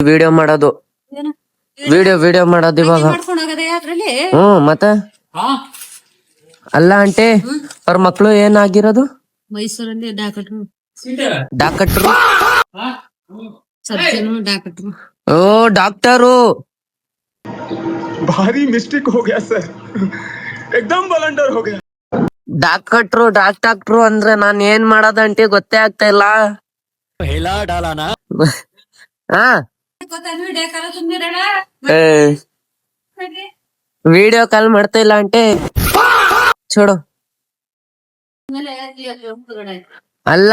Video ಮಾಡೋದು ಏನು video ಮಾಡೋದು ಇವಾಗ. ಮಾಡ್ಕೊಂಡು ಹೋಗದೆ ಅದ್ರಲ್ಲಿ ಮತ್ತೆ ಅಲ್ಲ ಆಂಟಿ ಅವ್ರ ಮಕ್ಳು ಏನಾಗಿರೋದು? ಮೈಸೂರಲ್ಲಿ doctor doctor. Surgeon doctor. Oh doctor. भारी मिस्टेक हो गया सर एकदम ब्लंडर हो गया ಡಾಕ್ಟ್ರು ಅಂದ್ರೆ ನಾನ್ ಏನ್ ಮಾಡೋದ್ ಆಂಟಿ ಗೊತ್ತೇ ಆಗ್ತಾ ಇಲ್ಲ. ಹಾ ವಿಡಿಯೋ ಕಾಲ್ ಮಾಡ್ತಾ ಇಲ್ಲ ಆಂಟಿ ಚೋಡು. ಅಲ್ಲ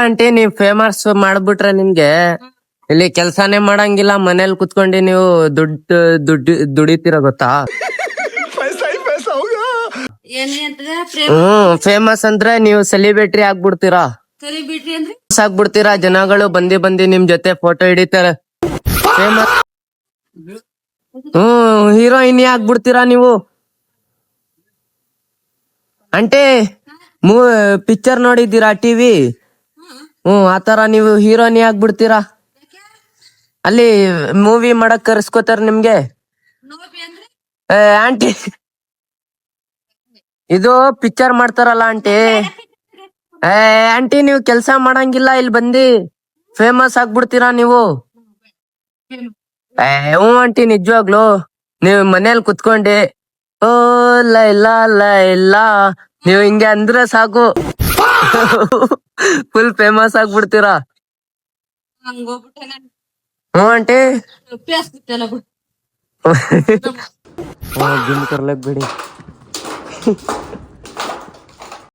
ಆಂಟಿ ನೀವ್ ಫೇಮಸ್ ಮಾಡ್ಬಿಟ್ರೆ ನಿಮ್ಗೆ ಇಲ್ಲಿ ಕೆಲ್ಸಾನೇ ಮಾಡಂಗಿಲ್ಲ, ಮನೇಲಿ ಕುತ್ಕೊಂಡು ನೀವು ದುಡಿತೀರ ಗೊತ್ತಾ? पैसा ही पैसा होगा ಫೇಮಸ್ ಅಂದ್ರೆ ನೀವು ಸೆಲಿಬ್ರಿಟಿ ಆಗ್ಬಿಡ್ತೀರಾ, ಸೆಲಿಬ್ರಿಟಿ ಅಂದ್ರೆ ಆಗ್ಬಿಡ್ತೀರಾ. ಜನಗಳು ಬಂದಿ ನಿಮ್ ಜೊತೆ ಫೋಟೋ ಹಿಡಿತಾರೆ. ಫೇಮಸ್ ಹೀರೋಯಿನಿ ಆಗ್ಬಿಡ್ತೀರಾ ನೀವು ಆಂಟಿ. ಪಿಕ್ಚರ್ ನೋಡಿದ್ದೀರಾ ಟಿವಿ? ಆತರ ನೀವು ಹೀರೋಯಿನಿ ಆಗ್ಬಿಡ್ತೀರಾ. ಅಲ್ಲಿ ಮೂವಿ ಮಾಡಕ್ ಕರ್ಸ್ಕೋತಾರ ನಿಮ್ಗೆ. ನೋಬಿ ಅಂದ್ರೆ ಆಂಟಿ ಇದು ಪಿಕ್ಚರ್ ಮಾಡ್ತಾರಲ್ಲ ಆಂಟಿ. ಆಂಟಿ ನೀವು ಕೆಲ್ಸ ಮಾಡಂಗಿಲ್ಲ, ಇಲ್ಲಿ ಬಂದಿ ಫೇಮಸ್ ಆಗ್ಬಿಡ್ತೀರಾ ನೀವು. ಹ್ಞೂ ಆಂಟಿ ನಿಜವಾಗ್ಲು ನೀವು ಮನೇಲಿ ಕುತ್ಕೊಂಡಿ ಓ ಲೈಲಾ ನೀವು ಹಿಂಗೆ ಅಂದ್ರೆ ಸಾಕು ಫುಲ್ ಫೇಮಸ್ ಆಗ್ಬಿಡ್ತೀರಾ. ಹಂಗ ಹೋಗ್ಬಿಟ್ಟೆ ನಾನು ಹ್ಞೂ ಆಂಟಿ. ಅಭ್ಯಾಸ ಬಿಟ್ಟೆಲ್ಲ ಬಿಡು. ಜಿಮ್ ಕರ್ಲಕ್ ಬಿಡಿ.